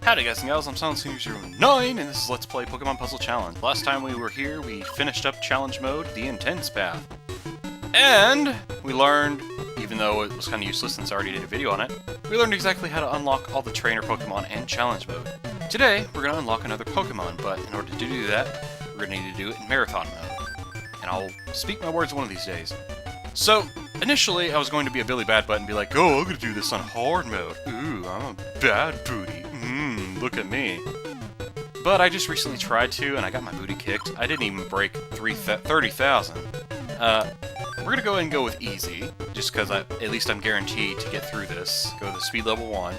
Howdy guys and gals, I'm SilentSenior09, and this is Let's Play Pokemon Puzzle Challenge. Last time we were here, we finished up Challenge Mode, the Intense Path. And we learned, even though it was kind of useless since I already did a video on it, we learned exactly how to unlock all the trainer Pokemon in Challenge Mode. Today, we're going to unlock another Pokemon, but in order to do that, we're going to need to do it in Marathon Mode. And I'll speak my words one of these days. So, initially, I was going to be a Billy Bad Butt and be like, oh, I'm going to do this on Hard Mode. Ooh, I'm a bad booty. Look at me. But I just recently tried to, and I got my booty kicked. I didn't even break 30,000. We're gonna go ahead and go with easy, just because at least I'm guaranteed to get through this. Go to speed level 1.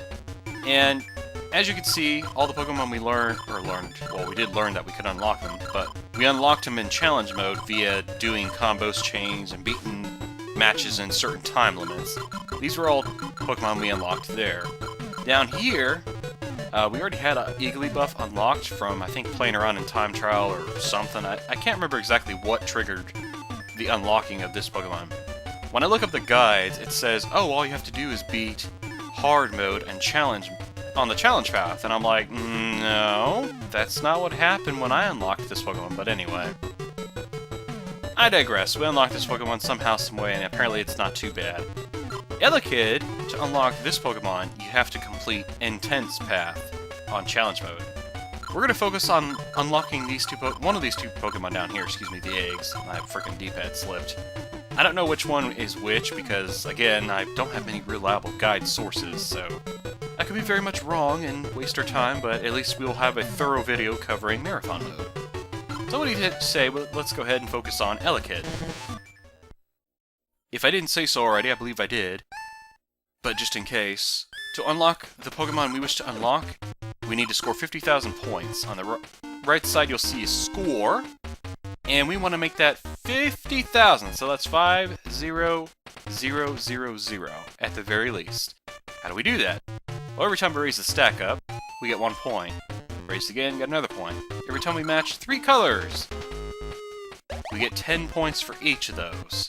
And as you can see, all the Pokemon we well, we did learn that we could unlock them, but we unlocked them in challenge mode via doing combos, chains, and beating matches in certain time limits. These were all Pokemon we unlocked there. Down here, we already had an Eagly buff unlocked from, I think, playing around in time trial or something. I can't remember exactly what triggered the unlocking of this Pokemon. When I look up the guides, it says, oh, all you have to do is beat hard mode and challenge on the challenge path. And I'm like, no, that's not what happened when I unlocked this Pokemon. But anyway, I digress. We unlocked this Pokemon somehow, some way, and apparently it's not too bad. Elekid, to unlock this Pokemon, you have to complete Intense Path on Challenge Mode. We're going to focus on unlocking one of these two Pokemon down here, the eggs. My freaking D-pad slipped. I don't know which one is which because, again, I don't have many reliable guide sources, so I could be very much wrong and waste our time, but at least we'll have a thorough video covering Marathon Mode. So what do you say? Well, let's go ahead and focus on Elekid. If I didn't say so already, I believe I did. But just in case, to unlock the Pokemon we wish to unlock, we need to score 50,000 points. On the right side, you'll see a score, and we want to make that 50,000. So that's 50,000 at the very least. How do we do that? Well, every time we raise the stack up, we get 1 point. Raise again, get another point. Every time we match 3 colors, we get 10 points for each of those.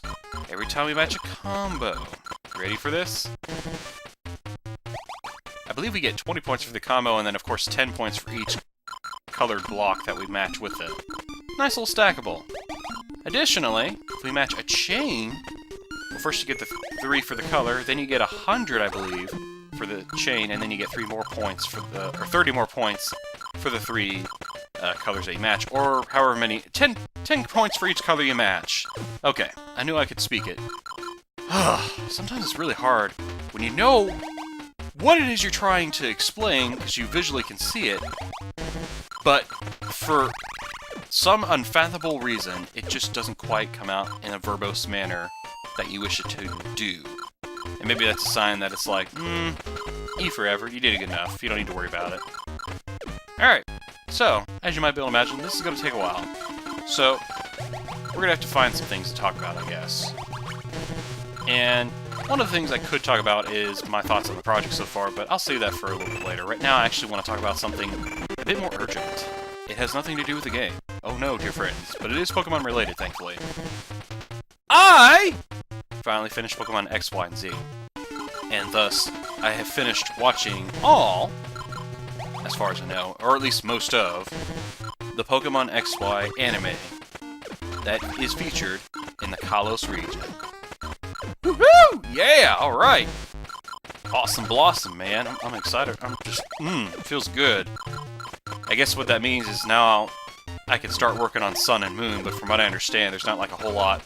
Every time we match a combo. Ready for this? I believe we get 20 points for the combo, and then of course 10 points for each colored block that we match with it. Nice little stackable. Additionally, if we match a chain, well, first you get the 3 for the color, then you get 100, I believe, for the chain, and then you get 3 more points for the, or 30 more points for the 3 colors that you match, or however many, 10 points for each color you match. Okay, I knew I could speak it. Sometimes it's really hard when you know what it is you're trying to explain, because you visually can see it, but for some unfathomable reason, it just doesn't quite come out in a verbose manner that you wish it to do. And maybe that's a sign that it's like, E forever, you did it good enough, you don't need to worry about it. Alright, so, as you might be able to imagine, this is going to take a while. So, we're going to have to find some things to talk about, I guess. And one of the things I could talk about is my thoughts on the project so far, but I'll save that for a little bit later. Right now, I actually want to talk about something a bit more urgent. It has nothing to do with the game. Oh no, dear friends, but it is Pokemon related, thankfully. I finally finished Pokemon X, Y, and Z. And thus, I have finished watching all, as far as I know, or at least most of, the Pokemon XY anime that is featured in the Kalos region. Woohoo! Yeah! Alright! Awesome Blossom, man. I'm excited. I'm just, it feels good. I guess what that means is now I can start working on Sun and Moon, but from what I understand, there's not like a whole lot,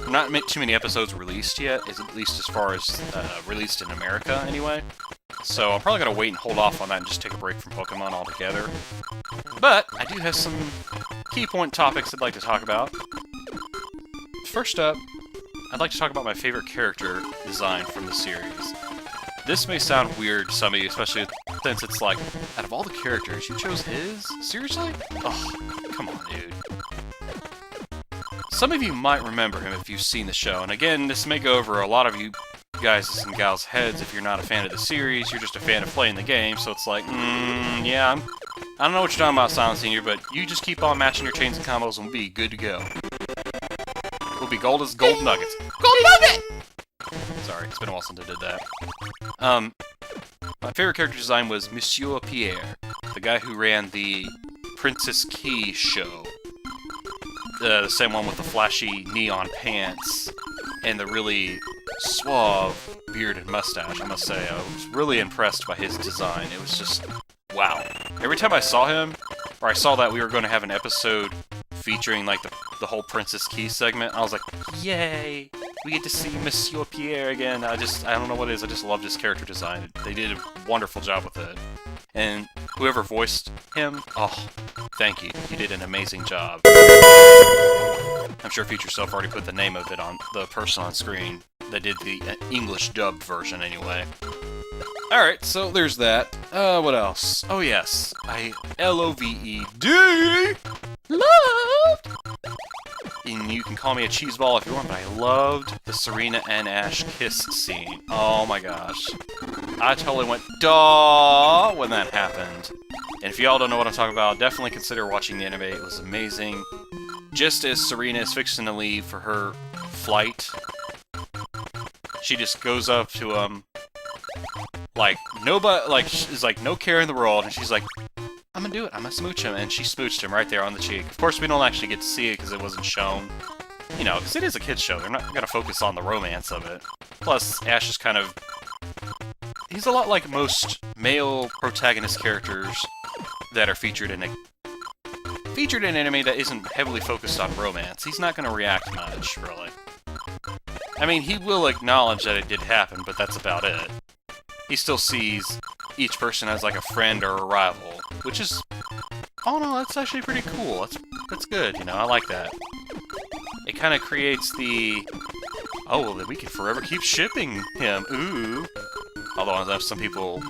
not too many episodes released yet, at least as far as released in America, anyway. So I'm probably going to wait and hold off on that and just take a break from Pokemon altogether. But I do have some key point topics I'd like to talk about. First up, I'd like to talk about my favorite character design from the series. This may sound weird to some of you, especially since it's like, out of all the characters, you chose his? Seriously? Oh, come on, dude. Some of you might remember him if you've seen the show, and again, this may go over a lot of you guys' and gals' heads if you're not a fan of the series, you're just a fan of playing the game, so it's like, yeah, I don't know what you're talking about, Silent Senior, but you just keep on matching your chains and combos and we'll be good to go. We'll be gold as gold nuggets. Gold nugget! Sorry, it's been a while since I did that. My favorite character design was Monsieur Pierre, the guy who ran the Princess Key show. The same one with the flashy neon pants and the really suave beard and mustache. I must say, I was really impressed by his design. It was just, wow. Every time I saw him, or I saw that we were going to have an episode featuring like the whole Princess Key segment, I was like, yay! We get to see Monsieur Pierre again. I don't know what it is, I just loved his character design. They did a wonderful job with it. And whoever voiced him, oh, thank you. You did an amazing job. I'm sure Future Self already put the name of it on the person on screen. They did the English dubbed version anyway. Alright, so there's that. What else? Oh yes, I L-O-V-E-D loved! And you can call me a cheeseball if you want, but I loved the Serena and Ash kiss scene. Oh my gosh. I totally went duh when that happened. And if y'all don't know what I'm talking about, definitely consider watching the anime. It was amazing. Just as Serena is fixing to leave for her flight, she just goes up to him, like, nobody, like, is like, no care in the world, and she's like, I'm gonna do it, I'm gonna smooch him, and she smooched him right there on the cheek. Of course, we don't actually get to see it because it wasn't shown. You know, because it is a kid's show, they're not gonna focus on the romance of it. Plus, Ash is kind of... he's a lot like most male protagonist characters that are featured in an anime that isn't heavily focused on romance. He's not gonna react much, really. I mean, he will acknowledge that it did happen, but that's about it. He still sees each person as like a friend or a rival, which is... oh no, that's actually pretty cool. That's good, you know, I like that. It kind of creates the... oh, well, then we can forever keep shipping him, ooh. Although I know some people,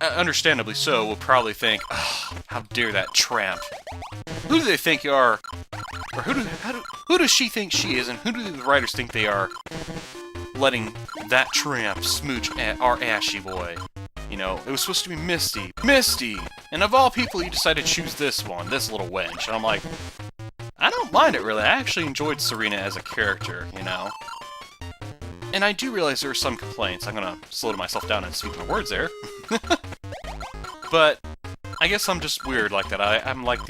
understandably so, will probably think, oh, how dare that tramp. Who do they think you are? Or who does she think she is, and who do the writers think they are letting that tramp smooch at our Ashy boy? You know, it was supposed to be Misty. Misty! And of all people, you decided to choose this one, this little wench. And I'm like, I don't mind it, really. I actually enjoyed Serena as a character, you know? And I do realize there are some complaints. I'm gonna slow myself down and speak my words there. But I guess I'm just weird like that. I'm like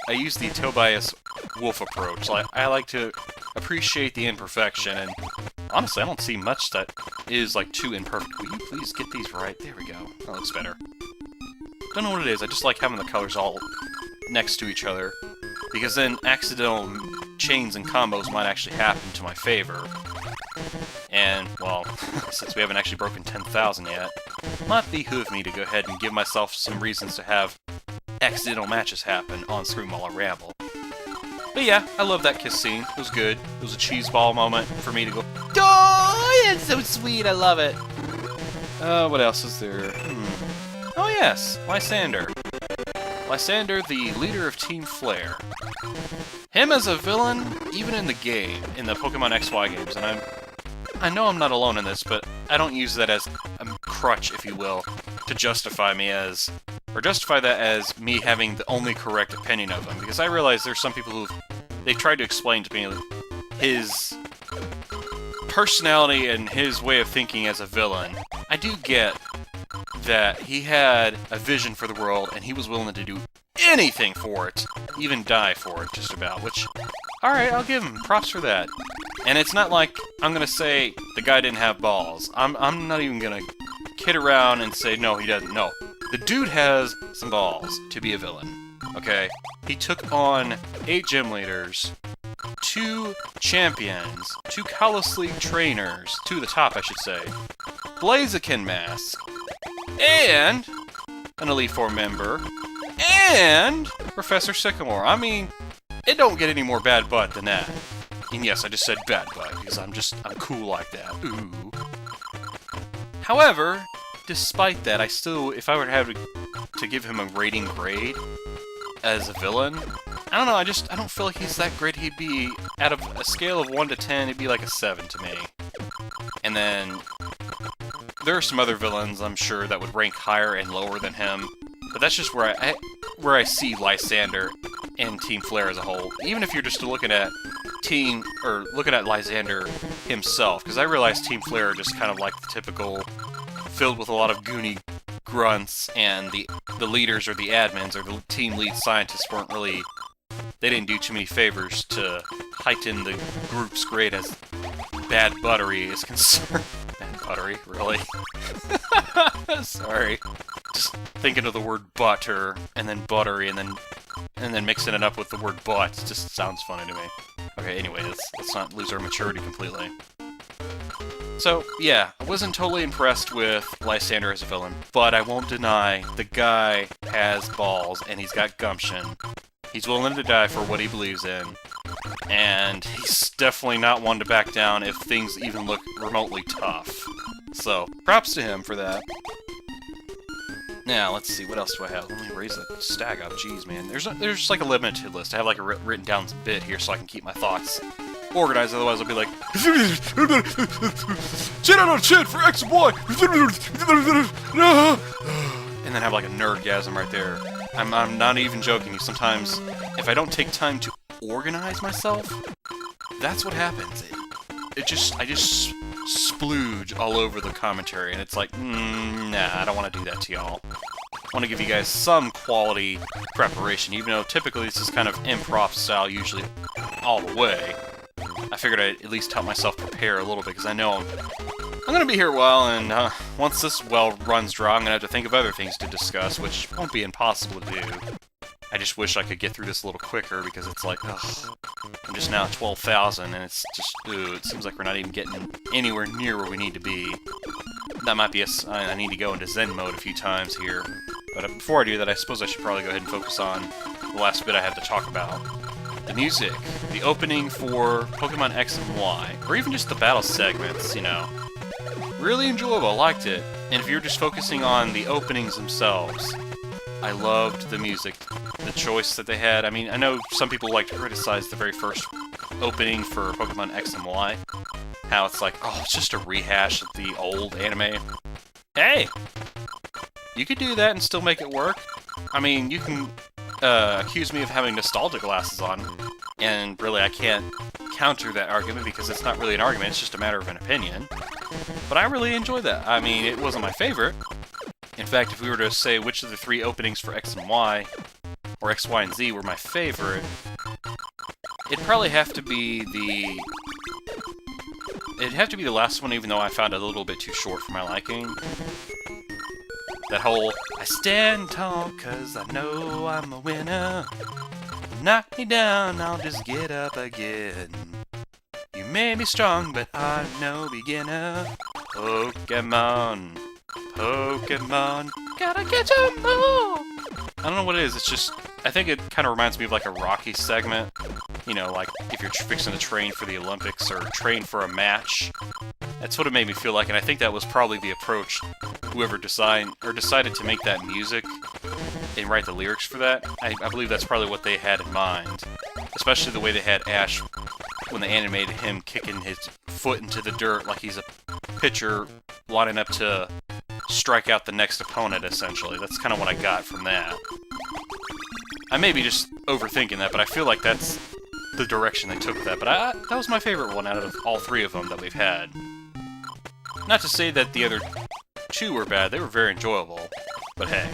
I use the Tobias Wolf approach. Like, I like to appreciate the imperfection, and honestly, I don't see much that is, like, too imperfect. Will you please get these right? There we go. That looks better. Don't know what it is. I just like having the colors all next to each other, because then accidental chains and combos might actually happen to my favor. And, well, since we haven't actually broken 10,000 yet, it might behoove me to go ahead and give myself some reasons to have accidental matches happen on screen while I ramble. But yeah, I love that kiss scene. It was good. It was a cheeseball moment for me to go, oh, it's so sweet, I love it. What else is there? Oh yes, Lysander. Lysander, the leader of Team Flare. Him as a villain, even in the game, in the Pokemon XY games, and I know I'm not alone in this, but I don't use that as a crutch, if you will, to justify me as... or justify that as me having the only correct opinion of him, because I realize there's some people they've tried to explain to me his personality and his way of thinking as a villain. I do get that he had a vision for the world, and he was willing to do anything for it, even die for it, just about, which, alright, I'll give him props for that. And it's not like I'm gonna say the guy didn't have balls. I'm not even gonna kid around and say, no, he doesn't. No. The dude has some balls to be a villain, okay? He took on 8 gym leaders, 2 champions, 2 Kalos League trainers, 2 of the top, I should say, Blaziken Mask, and an Elite Four member, and Professor Sycamore. I mean, it don't get any more bad butt than that. And yes, I just said bad butt, because I'm cool like that. Ooh. However, despite that, I still, if I were to have to give him a rating grade as a villain, I don't know, I don't feel like he's that great. He'd be, out of a scale of 1 to 10, he'd be like a 7 to me. And then, there are some other villains, I'm sure, that would rank higher and lower than him, but that's just where I see Lysander and Team Flare as a whole. Even if you're just looking at Team, or looking at Lysander himself, because I realized Team Flare are just kind of like the typical, filled with a lot of goony grunts, and the leaders or the admins or the team lead scientists weren't really, they didn't do too many favors to heighten the group's grade as Bad Buttery is concerned. Bad Buttery, really? Sorry. Just thinking of the word butter, and then buttery, and then mixing it up with the word butt. It just sounds funny to me. Okay, anyway, let's not lose our maturity completely. So, yeah, I wasn't totally impressed with Lysander as a villain, but I won't deny the guy has balls, and he's got gumption. He's willing to die for what he believes in, and he's definitely not one to back down if things even look remotely tough. So, props to him for that. Now, let's see, what else do I have? Let me raise the stack up. Jeez, man. There's like a limited list. I have like a written down bit here so I can keep my thoughts organized, otherwise I'll be like 10 out of 10 for X and Y! And then have like a nerdgasm right there. I'm not even joking you. Sometimes, if I don't take time to organize myself, that's what happens. I just splooge all over the commentary, and it's like, nah, I don't want to do that to y'all. I want to give you guys some quality preparation, even though typically this is kind of improv style, usually all the way. I figured I'd at least help myself prepare a little bit, because I know I'm going to be here a while, and once this well runs dry, I'm going to have to think of other things to discuss, which won't be impossible to do. I just wish I could get through this a little quicker, because it's like, ugh, I'm just now at 12,000, and it's just, it seems like we're not even getting anywhere near where we need to be. That might be I need to go into Zen mode a few times here. But before I do that, I suppose I should probably go ahead and focus on the last bit I have to talk about. The music, the opening for Pokemon X and Y, or even just the battle segments, you know. Really enjoyable, I liked it. And if you're just focusing on the openings themselves, I loved the music, the choice that they had. I mean, I know some people like to criticize the very first opening for Pokemon X and Y, how it's like, oh, it's just a rehash of the old anime. Hey! You could do that and still make it work. I mean, you can accuse me of having nostalgia glasses on, and really I can't counter that argument because it's not really an argument, it's just a matter of an opinion. But I really enjoyed that. I mean, it wasn't my favorite. In fact, if we were to say which of the three openings for X and Y, or X, Y, and Z were my favorite, it'd probably have to be the... It'd have to be the last one, even though I found it a little bit too short for my liking. That whole, I stand tall cause I know I'm a winner. Knock me down, I'll just get up again. You may be strong, but I'm no beginner. Pokemon, Pokemon, gotta get some more. I don't know what it is, it's just, I think it kind of reminds me of like a Rocky segment. You know, like if you're fixing to train for the Olympics or train for a match. That's what it made me feel like, and I think that was probably the approach whoever decided to make that music and write the lyrics for that. I believe that's probably what they had in mind. Especially the way they had Ash when they animated him kicking his foot into the dirt like he's a pitcher lining up to strike out the next opponent, essentially. That's kind of what I got from that. I may be just overthinking that, but I feel like that's the direction they took with that. But that was my favorite one out of all three of them that we've had. Not to say that the other two were bad, they were very enjoyable. But hey,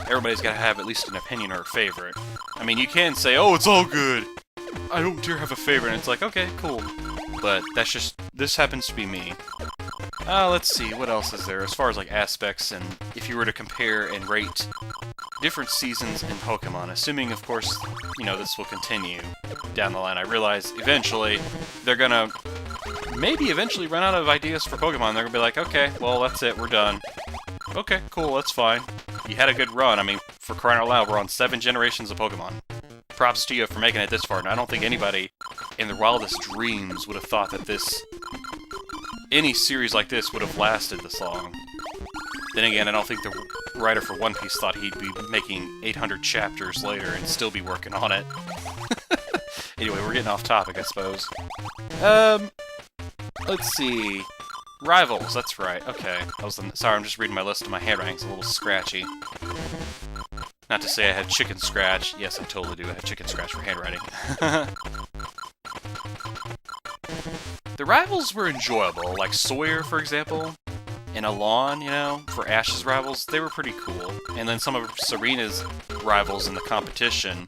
everybody's got to have at least an opinion or a favorite. I mean, you can say, oh, it's all good. I don't dare have a favorite. And it's like, okay, cool. But that's just, this happens to be me. Let's see, what else is there? As far as like aspects, and if you were to compare and rate different seasons in Pokemon, assuming, of course, you know, this will continue down the line. I realize eventually they're gonna maybe eventually run out of ideas for Pokemon. They're gonna be like, okay, well, that's it, we're done. Okay, cool, that's fine. You had a good run. I mean, for crying out loud, we're on 7 generations of Pokemon. Props to you for making it this far, and I don't think anybody in their wildest dreams would have thought that any series like this would have lasted this long. Then again, I don't think the writer for One Piece thought he'd be making 800 chapters later and still be working on it. Anyway, we're getting off topic, I suppose. Let's see. Rivals, that's right. Okay. Sorry, I'm just reading my list and my handwriting's a little scratchy. Not to say I had chicken scratch. Yes, I totally do. I have chicken scratch for handwriting. The rivals were enjoyable, like Sawyer, for example, and Alon, you know, for Ash's rivals, they were pretty cool. And then some of Serena's rivals in the competition,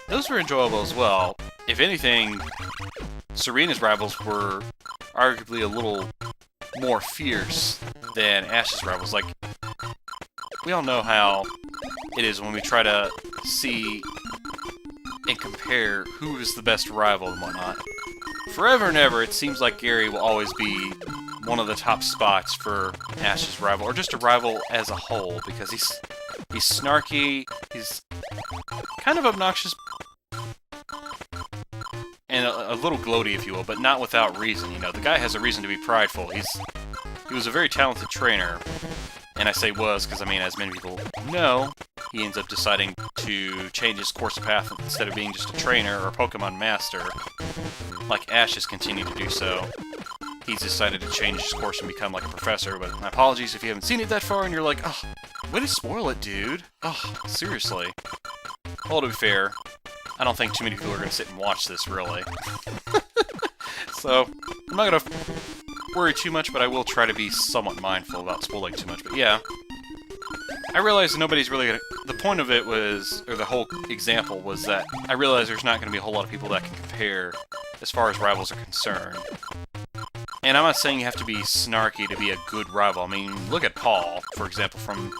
those were enjoyable as well. If anything, Serena's rivals were arguably a little more fierce than Ash's rivals. Like, we all know how it is when we try to see and compare who is the best rival and whatnot. Forever and ever, it seems like Gary will always be one of the top spots for Ash's rival, or just a rival as a whole, because he's snarky, he's kind of obnoxious, and a little gloaty, if you will, but not without reason. You know, the guy has a reason to be prideful. He was a very talented trainer, and I say was because, I mean, as many people know, he ends up deciding to change his course of path instead of being just a trainer or a Pokemon master, like Ash has continued to do so. He's decided to change his course and become like a professor, but my apologies if you haven't seen it that far and you're like, oh, way to spoil it, dude. Oh, seriously. Well, to be fair, I don't think too many people are going to sit and watch this, really. So, I'm not going to worry too much, but I will try to be somewhat mindful about spoiling too much. But yeah, I realized nobody's really going to... The point of it was, or the whole example was that I realized there's not going to be a whole lot of people that can compare as far as rivals are concerned. And I'm not saying you have to be snarky to be a good rival. I mean, look at Paul, for example, from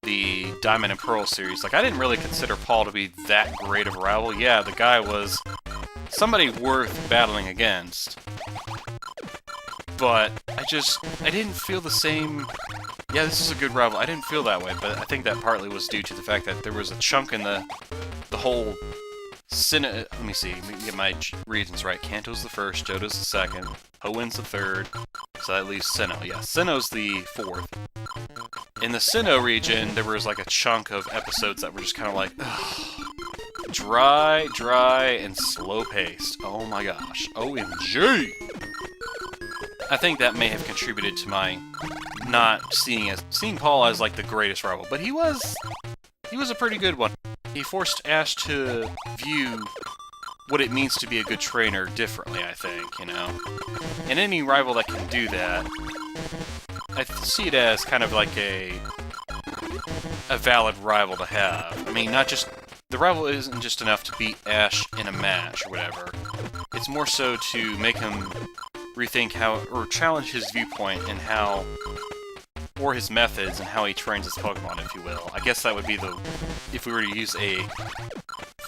the Diamond and Pearl series. Like, I didn't really consider Paul to be that great of a rival. Yeah, the guy was somebody worth battling against. But I didn't feel the same... Yeah, this is a good rival. I didn't feel that way, but I think that partly was due to the fact that there was a chunk in the whole... Let me see, let me get my reasons right. Kanto's the first, Johto's the second, Hoenn the third, so that leaves Sinnoh. Yeah, Sinnoh's the fourth. In the Sinnoh region, there was like a chunk of episodes that were just kind of like, ugh, dry, and slow-paced. Oh my gosh, OMG! I think that may have contributed to my not seeing Paul as like the greatest rival, but he was a pretty good one. He forced Ash to view what it means to be a good trainer differently, I think, you know? And any rival that can do that, I see it as kind of like a valid rival to have. I mean, not just... The rival isn't just enough to beat Ash in a match or whatever. It's more so to make him rethink how... or challenge his viewpoint and how... or his methods and how he trains his Pokemon, if you will. I guess that would be the... if we were to use a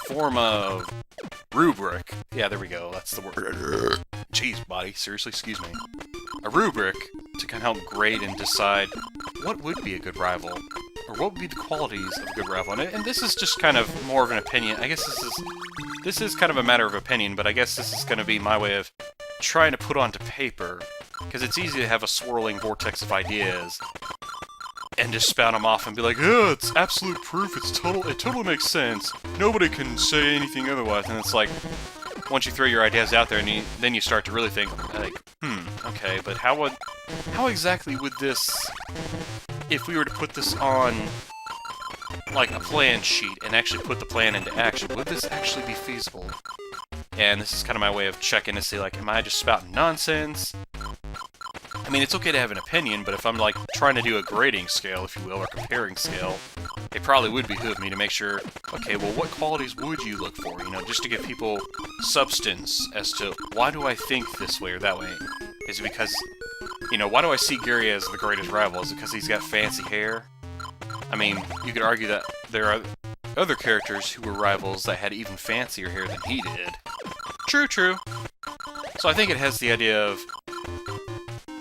form of rubric. Yeah, there we go. That's the word. Jeez, buddy. Seriously, excuse me. A rubric to kind of help grade and decide what would be a good rival, or what would be the qualities of a good rival. And this is just kind of more of an opinion. I guess this is kind of a matter of opinion, but I guess this is going to be my way of trying to put onto paper, because it's easy to have a swirling vortex of ideas and just spout them off and be like, oh, it's absolute proof, it totally makes sense, nobody can say anything otherwise. And it's like, once you throw your ideas out there, and then you start to really think, like, okay, but how exactly would this, if we were to put this on, like, a plan sheet and actually put the plan into action, would this actually be feasible? And this is kind of my way of checking to see, like, am I just spouting nonsense? I mean, it's okay to have an opinion, but if I'm, like, trying to do a grading scale, if you will, or comparing scale, it probably would behoove me to make sure, okay, well, what qualities would you look for? You know, just to give people substance as to why do I think this way or that way? Is it because, you know, why do I see Gary as the greatest rival? Is it because he's got fancy hair? I mean, you could argue that there are other characters who were rivals that had even fancier hair than he did. True, true. So I think it has the idea of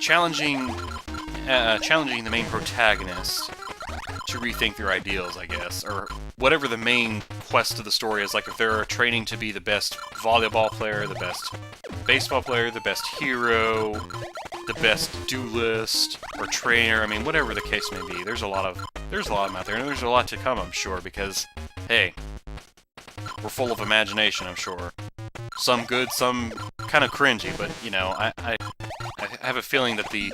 challenging the main protagonist to rethink their ideals, I guess, or whatever the main quest of the story is. Like, if they're training to be the best volleyball player, the best baseball player, the best hero, the best duelist, or trainer, I mean, whatever the case may be, there's a lot of them out there, and there's a lot to come, I'm sure, because, hey, we're full of imagination, I'm sure. Some good, some kind of cringy, but, you know, I have a feeling that the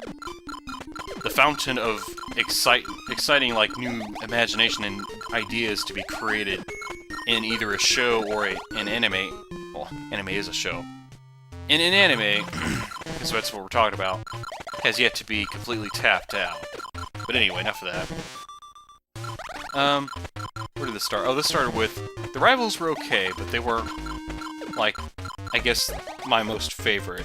fountain of exciting, like, new imagination and ideas to be created in either a show or an anime... Well, anime is a show. in an anime, because that's what we're talking about, has yet to be completely tapped out. But anyway, enough of that. Where did this start? Oh, this started with... The rivals were okay, but they weren't, like, I guess, my most favorite.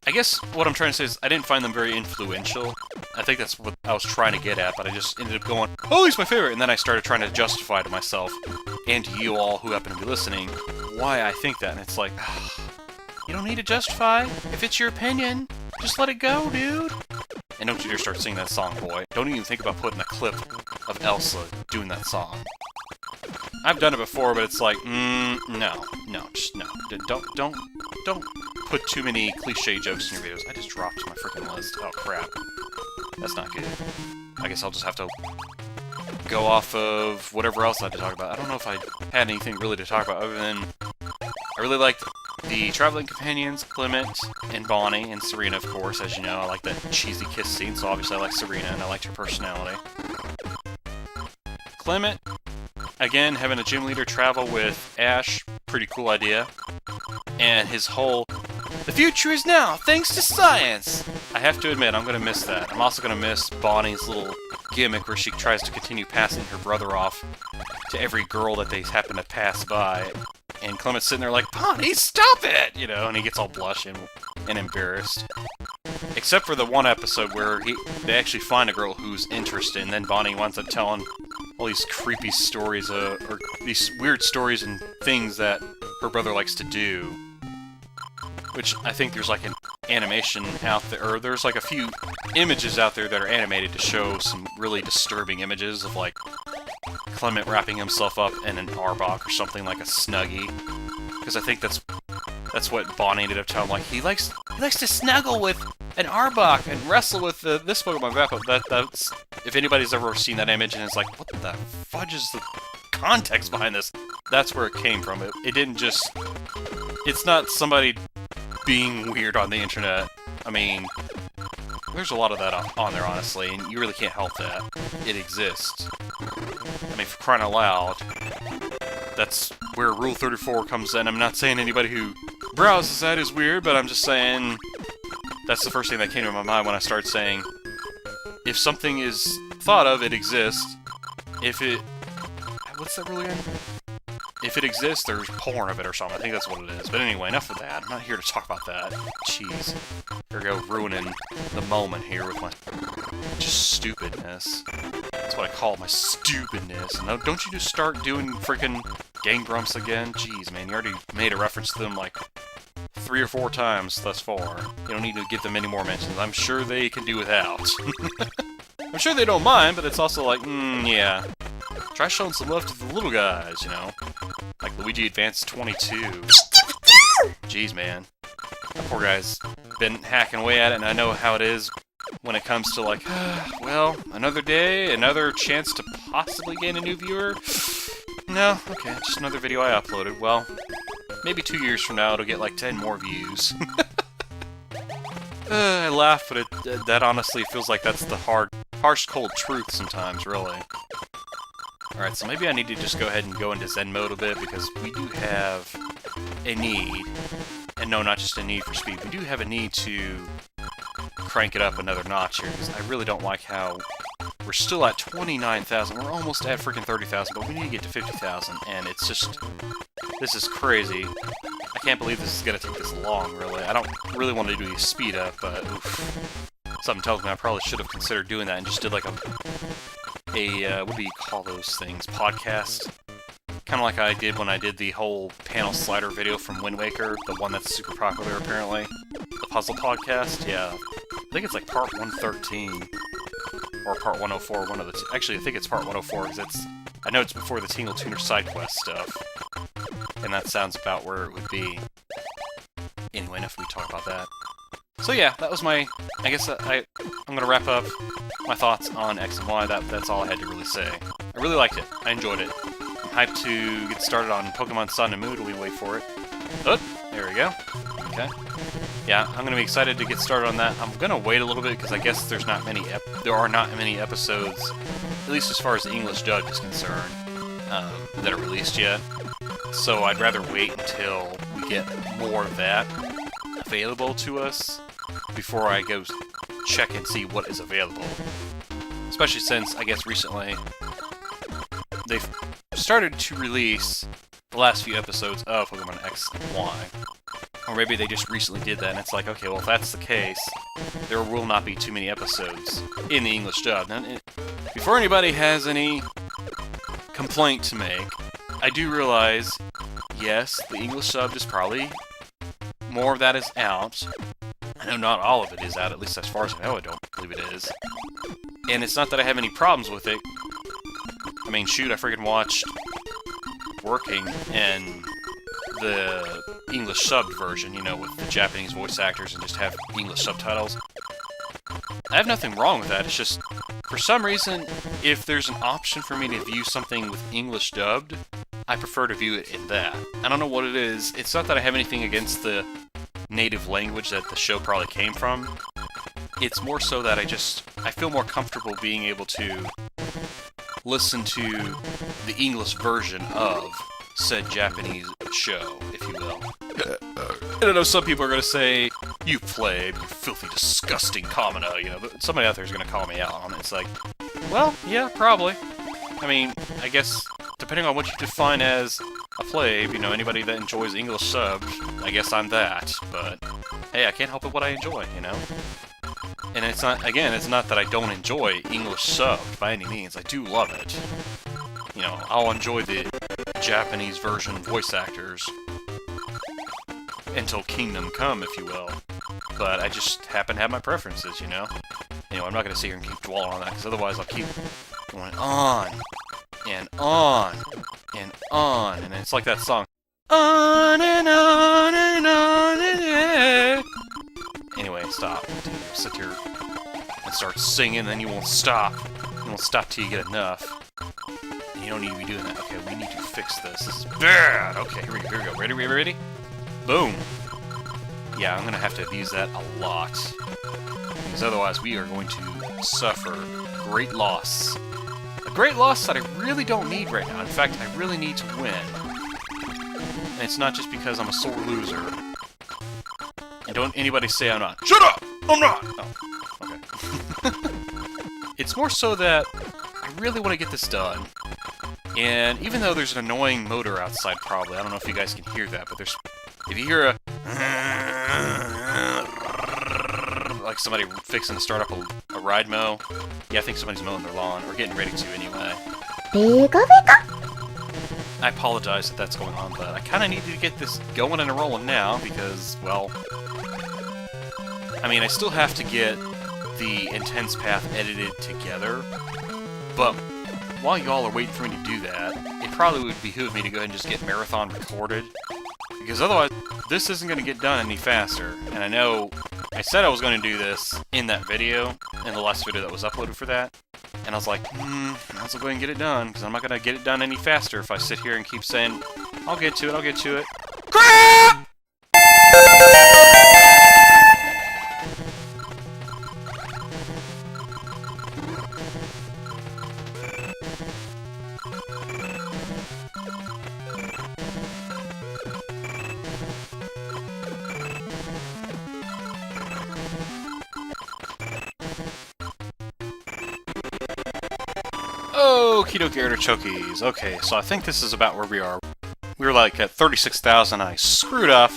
I guess what I'm trying to say is I didn't find them very influential. I think that's what I was trying to get at, but I just ended up going, oh, he's my favorite! And then I started trying to justify to myself, and to you all who happen to be listening, why I think that. And it's like, you don't need to justify. If it's your opinion, just let it go, dude. And don't you dare start singing that song, boy. Don't even think about putting a clip of Elsa doing that song. I've done it before, but it's like, no, just no. Don't put too many cliche jokes in your videos. I just dropped my freaking list. Oh, crap. That's not good. I guess I'll just have to go off of whatever else I had to talk about. I don't know if I had anything really to talk about other than I really liked the traveling companions, Clement and Bonnie, and Serena, of course, as you know. I like that cheesy kiss scene, so obviously I like Serena, and I liked her personality. Clement, again, having a gym leader travel with Ash, pretty cool idea. And his whole, the future is now, thanks to science! I have to admit, I'm going to miss that. I'm also going to miss Bonnie's little gimmick where she tries to continue passing her brother off to every girl that they happen to pass by. And Clement's sitting there like, Bonnie, stop it! You know, and he gets all blushing and embarrassed. Except for the one episode where they actually find a girl who's interested, and then Bonnie winds up telling all these creepy stories, or these weird stories and things that her brother likes to do. Which I think there's like an animation out there, or there's like a few images out there that are animated to show some really disturbing images of like Clement wrapping himself up in an arbok or something like a Snuggie. Because I think that's what Bonnie ended up telling him, like, he likes to snuggle with an arbok and wrestle with this Pokemon wrap-up. That's if anybody's ever seen that image and is like, what the fudge is the context behind this? That's where it came from. It didn't just... It's not somebody being weird on the internet. I mean, there's a lot of that on there, honestly, and you really can't help that. It exists. I mean, for crying out loud, that's where Rule 34 comes in. I'm not saying anybody who browses that is weird, but I'm just saying that's the first thing that came to my mind when I started saying, if something is thought of, it exists. If it... What's that rule again? If it exists, there's porn of it or something. I think that's what it is. But anyway, enough of that. I'm not here to talk about that. Jeez. Here we go, ruining the moment here with my just stupidness. That's what I call my stupidness. No, don't you just start doing freaking Gang Grumps again? Jeez, man, you already made a reference to them like 3 or 4 times thus far. You don't need to give them any more mentions. I'm sure they can do without. I'm sure they don't mind, but it's also like, yeah. Try showing some love to the little guys, you know? Like Luigi Advance 22. Jeez, man. That poor guy's been hacking away at it, and I know how it is when it comes to, like, well, another day, another chance to possibly gain a new viewer. No, okay, just another video I uploaded. Well, maybe 2 years from now it'll get like 10 more views. I laugh, but that honestly feels like that's the harsh, cold truth sometimes, really. Alright, so maybe I need to just go ahead and go into Zen mode a bit, because we do have a need, and no, not just a need for speed, we do have a need to crank it up another notch here, because I really don't like how we're still at 29,000, we're almost at freaking 30,000, but we need to get to 50,000, and it's just, this is crazy. I can't believe this is going to take this long, really. I don't really want to do a speed up, but oof. Something tells me I probably should have considered doing that and just did like a what do you call those things? Podcast? Kind of like I did when I did the whole panel slider video from Wind Waker, the one that's super popular apparently. The puzzle podcast, yeah. I think it's like part 113. Or part 104, one of the two. Actually, I think it's part 104, because I know it's before the Tingle Tuner side quest stuff. And that sounds about where it would be. Anyway, enough of me talk about that. So yeah, that was my... I guess I'm gonna wrap up my thoughts on X and Y. That's all I had to really say. I really liked it. I enjoyed it. I'm hyped to get started on Pokemon Sun and Moon while we wait for it. Oh, there we go. Okay. Yeah, I'm gonna be excited to get started on that. I'm gonna wait a little bit because I guess there are not many episodes, at least as far as the English dub is concerned, that are released yet. So I'd rather wait until we get more of that available to us before I go check and see what is available. Especially since, I guess recently, they've started to release the last few episodes of Pokemon X and Y. Or maybe they just recently did that, and it's like, okay, well, if that's the case, there will not be too many episodes in the English dub. Now, before anybody has any complaint to make, I do realize, yes, the English sub is probably more of that is out. I know not all of it is out, at least as far as I know, I don't believe it is. And it's not that I have any problems with it. I mean, shoot, I freaking watched Working in the English subbed version, you know, with the Japanese voice actors and just have English subtitles. I have nothing wrong with that, it's just, for some reason, if there's an option for me to view something with English dubbed, I prefer to view it in that. I don't know what it is. It's not that I have anything against the native language that the show probably came from. It's more so that I feel more comfortable being able to listen to the English version of said Japanese show, if you will. I know some people are going to say, you plebe, you filthy, disgusting commoner, you know, but somebody out there is going to call me out on it. It's like, well, yeah, probably. I mean, I guess, depending on what you define as a plebe, you know, anybody that enjoys English subs, I guess I'm that, but hey, I can't help it what I enjoy, you know? And it's not, again, it's not that I don't enjoy English subbed by any means, I do love it. You know, I'll enjoy the Japanese version voice actors until Kingdom Come, if you will. But I just happen to have my preferences, you know? Anyway, I'm not going to sit here and keep dwelling on that, because otherwise I'll keep going on, and on, and on, and it's like that song. On and on and on and on. Anyway, stop. Dude, sit here and start singing, then you won't stop. You won't stop till you get enough. And you don't need to be doing that. Okay, we need to fix this. This is bad! Okay, here we go, Ready? Ready? Boom! Yeah, I'm gonna have to abuse that a lot. Because otherwise we are going to suffer great loss. A great loss that I really don't need right now. In fact, I really need to win. And it's not just because I'm a sore loser. And don't anybody say I'm not. Shut up! I'm not! Oh, okay. It's more so that I really want to get this done. And even though there's an annoying motor outside probably, I don't know if you guys can hear that, but there's... If you hear a... like somebody fixing to start up a ride mow, yeah, I think somebody's mowing their lawn, or getting ready to anyway. I apologize if that's going on, but I kind of need to get this going and rolling now, because, well... I mean, I still have to get the Intense Path edited together, but while y'all are waiting for me to do that, it probably would behoove me to go ahead and just get Marathon recorded, because otherwise, this isn't going to get done any faster, and I know I said I was going to do this in that video, in the last video that was uploaded for that, and I was like, might as well go ahead and get it done, because I'm not going to get it done any faster if I sit here and keep saying, I'll get to it, I'll get to it. Crap! Okie dokie artichokes. Okay, so I think this is about where we are. We were like at 36,000, I screwed up,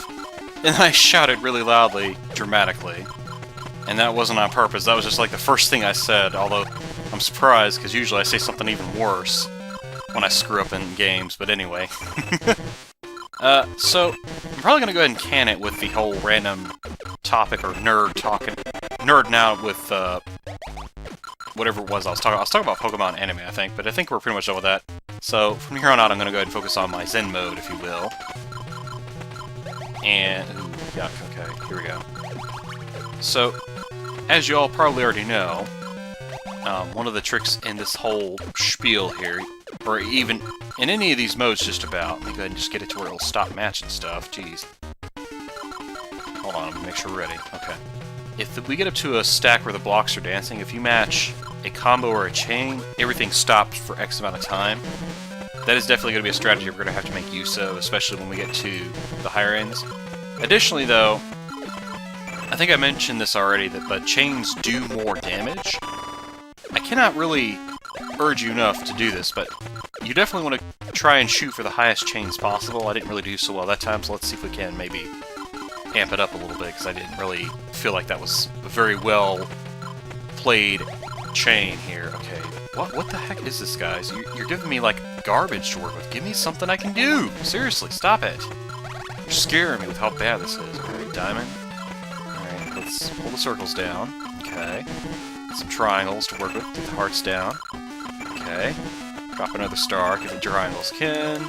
and I shouted really loudly, dramatically. And that wasn't on purpose, that was just like the first thing I said, although I'm surprised, because usually I say something even worse when I screw up in games, but anyway. So, I'm probably gonna go ahead and can it with the whole random topic, or nerding out with, whatever it was I was talking about Pokemon anime, I think, but I think we're pretty much done with that. So, from here on out, I'm going to go ahead and focus on my Zen mode, if you will. And, ooh, yuck, okay, here we go. So, as you all probably already know, one of the tricks in this whole spiel here, or even in any of these modes just about, let me go ahead and just get it to where it'll stop matching stuff, jeez. Hold on, let me make sure we're ready, okay. If we get up to a stack where the blocks are dancing, if you match a combo or a chain, everything stops for X amount of time. that is definitely going to be a strategy we're going to have to make use of, especially when we get to the higher ends. Additionally, though, I think I mentioned this already, but chains do more damage. I cannot really urge you enough to do this, but you definitely want to try and shoot for the highest chains possible. I didn't really do so well that time, so let's see if we can maybe amp it up a little bit, because I didn't really feel like that was a very well played chain here. Okay, what the heck is this, guys? You're giving me, like, garbage to work with. Give me something I can do! Seriously, stop it! You're scaring me with how bad this is. Alright, diamond. Alright, let's pull the circles down. Okay. Some triangles to work with. Get the hearts down. Okay. Drop another star. Get the triangles kin.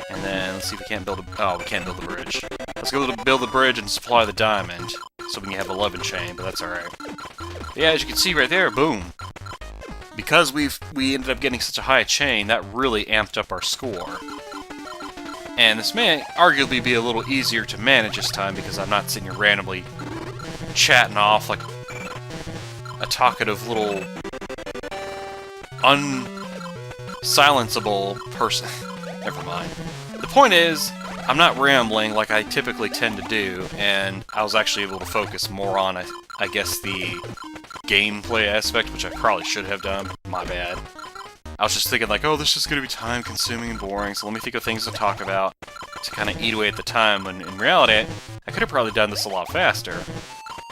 And then, let's see if we can't build a... Oh, we can't build the bridge. Let's go to build the bridge and supply the diamond, so we can have 11 chain, but that's alright. Yeah, as you can see right there, boom. Because we ended up getting such a high chain, that really amped up our score. And this may arguably be a little easier to manage this time, because I'm not sitting here randomly chatting off like a talkative little unsilenceable person. Never mind. The point is, I'm not rambling like I typically tend to do, and I was actually able to focus more on, I guess, the gameplay aspect, which I probably should have done. My bad. I was just thinking, like, oh, this is going to be time-consuming and boring, so let me think of things to talk about to kind of eat away at the time, when in reality, I could have probably done this a lot faster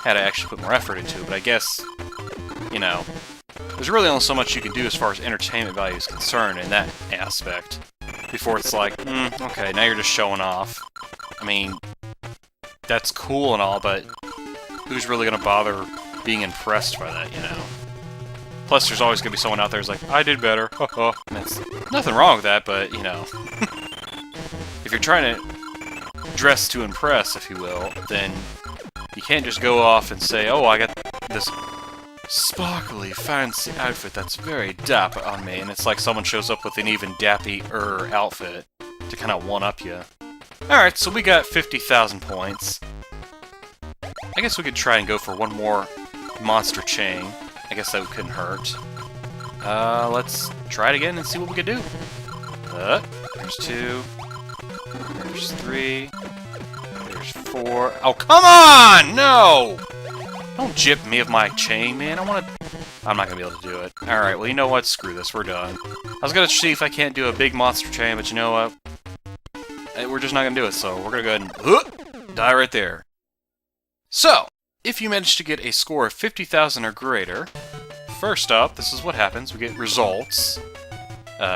had I actually put more effort into it, but I guess, you know, there's really only so much you can do as far as entertainment value is concerned in that aspect, before it's like, okay, now you're just showing off. I mean, that's cool and all, but who's really going to bother being impressed by that, you know? Plus, there's always going to be someone out there who's like, I did better, and it's nothing wrong with that, but, you know, if you're trying to dress to impress, if you will, then you can't just go off and say, oh, I got this sparkly, fancy outfit that's very dapper on me, and it's like someone shows up with an even dappy-er outfit to kind of one-up you. Alright, so we got 50,000 points. I guess we could try and go for one more monster chain. I guess that couldn't hurt. Let's try it again and see what we can do. There's 2. There's 3. There's 4. Oh, come on! No! Don't jip me of my chain, man. I'm not gonna be able to do it. Alright, well, you know what? Screw this. We're done. I was gonna see if I can't do a big monster chain, but you know what? We're just not gonna do it, so we're gonna go ahead and die right there. So, if you manage to get a score of 50,000 or greater, first up, this is what happens. We get results.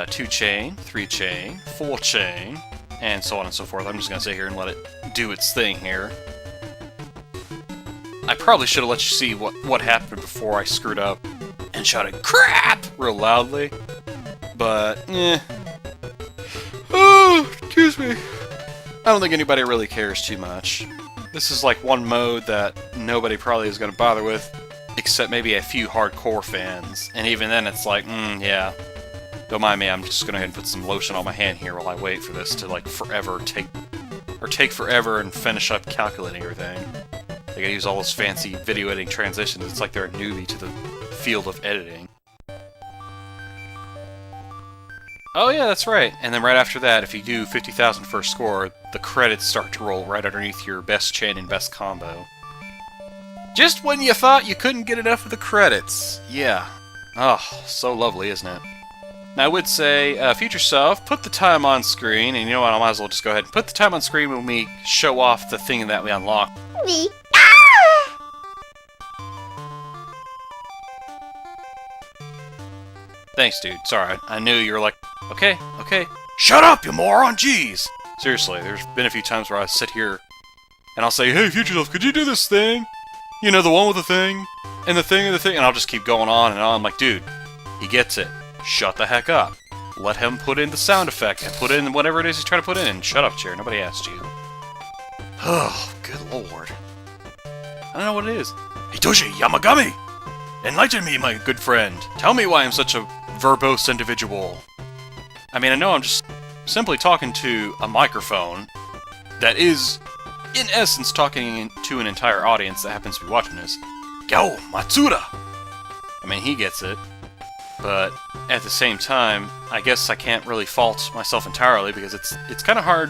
2 chain, 3 chain, 4 chain, and so on and so forth. I'm just gonna sit here and let it do its thing here. I probably should have let you see what happened before I screwed up and shouted crap real loudly, but oh, excuse me. I don't think anybody really cares too much. This is like one mode that nobody probably is going to bother with, except maybe a few hardcore fans, and even then it's like, yeah, don't mind me, I'm just going to go ahead and put some lotion on my hand here while I wait for this to like forever take forever and finish up calculating everything. They gotta use all those fancy video editing transitions. It's like they're a newbie to the field of editing. Oh yeah, that's right. And then right after that, if you do 50,000 first score, the credits start to roll right underneath your best chain and best combo. Just when you thought you couldn't get enough of the credits. Yeah. Oh, so lovely, isn't it? Now I would say, future self, put the time on screen, and you know what, I might as well just go ahead and put the time on screen when we show off the thing that we unlock. Me. Thanks, dude. Sorry, I knew you were like, okay. Shut up, you moron! Jeez! Seriously, there's been a few times where I sit here and I'll say, hey, future self, could you do this thing? You know, the one with the thing, and the thing, and the thing, and I'll just keep going on and on. I'm like, dude, he gets it. Shut the heck up. Let him put in the sound effect and put in whatever it is he's trying to put in. Shut up, chair. Nobody asked you. Oh, good lord. I don't know what it is. Hitoshi Yamagami! Enlighten me, my good friend. Tell me why I'm such a verbose individual. I mean, I know I'm just simply talking to a microphone that is, in essence, talking to an entire audience that happens to be watching this. Gao Matsuda! I mean, he gets it. But at the same time, I guess I can't really fault myself entirely, because it's kind of hard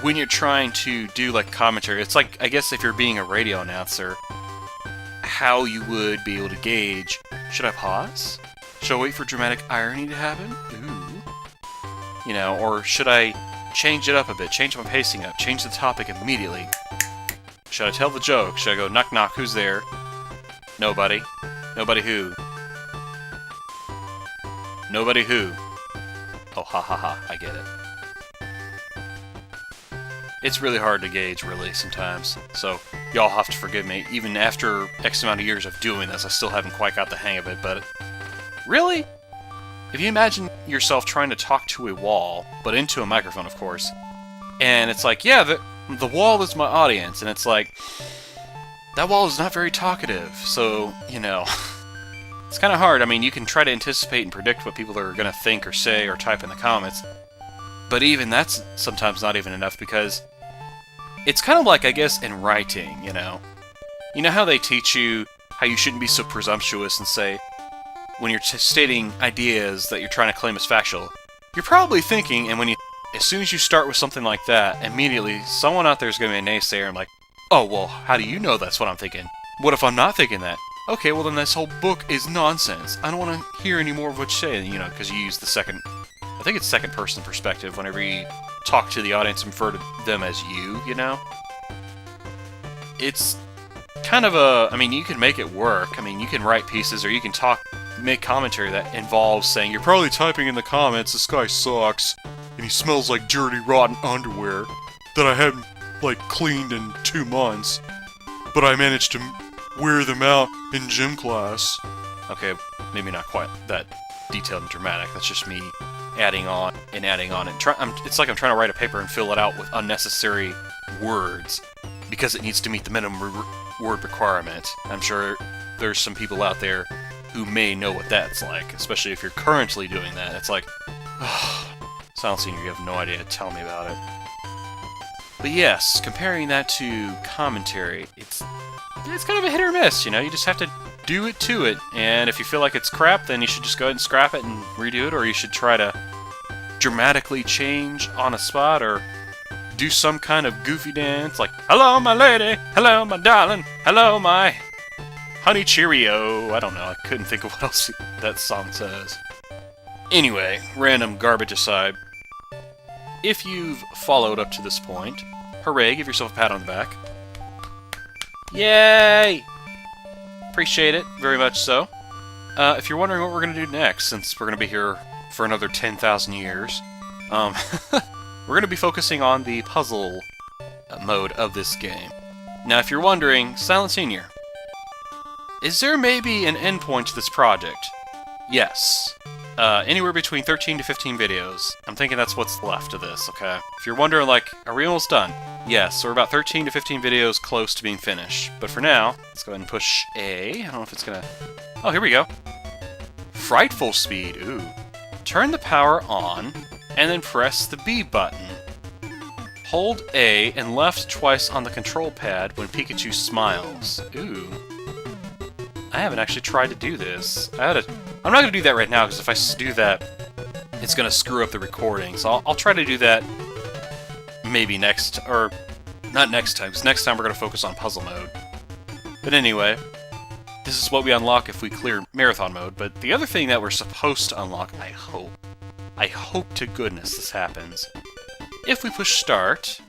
when you're trying to do like commentary. It's like, I guess if you're being a radio announcer, how you would be able to gauge, should I pause? Should I wait for dramatic irony to happen? Ooh. You know, or should I change it up a bit, change my pacing up, change the topic immediately? Should I tell the joke? Should I go, knock knock, who's there? Nobody. Nobody who? Nobody who? Oh, ha ha ha, I get it. It's really hard to gauge, really, sometimes. So, y'all have to forgive me. Even after X amount of years of doing this, I still haven't quite got the hang of it, but... Really? If you imagine yourself trying to talk to a wall, but into a microphone, of course, and it's like, yeah, the wall is my audience, and it's like, that wall is not very talkative, so, you know... It's kind of hard. I mean, you can try to anticipate and predict what people are going to think or say or type in the comments, but even that's sometimes not even enough, because it's kind of like, I guess, in writing, you know? You know how they teach you how you shouldn't be so presumptuous and say, when you're stating ideas that you're trying to claim as factual, you're probably thinking, and as soon as you start with something like that, immediately someone out there is going to be a naysayer and like, oh, well, how do you know that's what I'm thinking? What if I'm not thinking that? Okay, well then this whole book is nonsense. I don't want to hear any more of what you say, you know, because you use the I think it's second person perspective whenever you talk to the audience and refer to them as you know? It's kind of I mean, you can make it work. I mean, you can write pieces, or you can make commentary that involves saying, you're probably typing in the comments, this guy sucks, and he smells like dirty, rotten underwear that I haven't, like, cleaned in 2 months, but I managed to wear them out in gym class. Okay, maybe not quite that detailed and dramatic. That's just me adding on and adding on. It's like I'm trying to write a paper and fill it out with unnecessary words because it needs to meet the minimum word requirement. I'm sure there's some people out there who may know what that's like, especially if you're currently doing that. It's like, Silent Senior, you have no idea. Tell me about it. But yes, comparing that to commentary, it's kind of a hit or miss, you know? You just have to do it to it, and if you feel like it's crap, then you should just go ahead and scrap it and redo it, or you should try to dramatically change on a spot, or do some kind of goofy dance, like, hello, my lady, hello, my darling, hello, my honey Cheerio. I don't know, I couldn't think of what else that song says. Anyway, random garbage aside, if you've followed up to this point, hooray, give yourself a pat on the back. Yay! Appreciate it, very much so. If you're wondering what we're going to do next, since we're going to be here for another 10,000 years, we're going to be focusing on the puzzle mode of this game. Now, if you're wondering, Silent Senior, is there maybe an endpoint to this project? Yes. Anywhere between 13 to 15 videos. I'm thinking that's what's left of this, okay? If you're wondering, like, are we almost done? Yes, we're about 13 to 15 videos close to being finished. But for now, let's go ahead and push A. I don't know if it's gonna... Oh, here we go. Frightful Speed. Ooh. Turn the power on, and then press the B button. Hold A and left twice on the control pad when Pikachu smiles. Ooh. I haven't actually tried to do this. I'm not going to do that right now, because if I do that, it's going to screw up the recording. So I'll try to do that maybe next, or not next time, because next time we're going to focus on puzzle mode. But anyway, this is what we unlock if we clear marathon mode. But the other thing that we're supposed to unlock, I hope to goodness this happens. If we push start,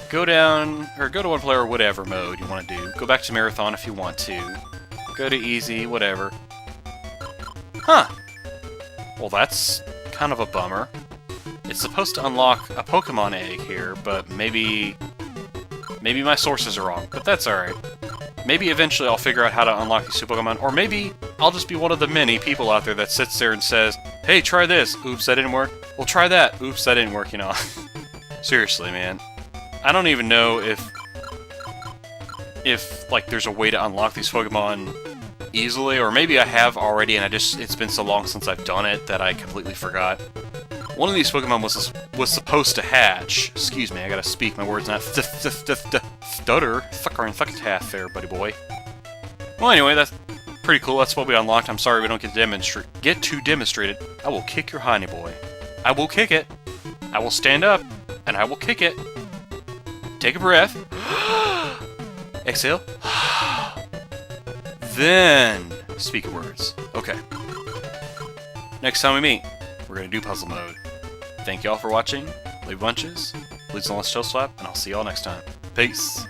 go down, or go to one player, or whatever mode you want to do. Go back to marathon if you want to. Go to easy, whatever. Huh. Well, that's kind of a bummer. It's supposed to unlock a Pokemon egg here, but maybe my sources are wrong, but that's alright. Maybe eventually I'll figure out how to unlock these two Pokemon, or maybe I'll just be one of the many people out there that sits there and says, hey, try this. Oops, that didn't work. Well, try that. Oops, that didn't work, you know. Seriously, man. I don't even know if like there's a way to unlock these Pokemon easily, or maybe I have already and it's been so long since I've done it that I completely forgot. One of these Pokemon was supposed to hatch. Excuse me, I gotta speak, my words not stutter. Sucker and succotash there, buddy boy. Well, anyway, that's Pretty cool. That's what we unlocked. I'm sorry we don't get to demonstrate it. I will kick your hiney boy. I will kick it. I will stand up, and I will kick it. Take a breath. Exhale. Then speak words. Okay. Next time we meet, we're going to do puzzle mode. Thank y'all for watching. Leave bunches. Leave some less shell slap, and I'll see y'all next time. Peace.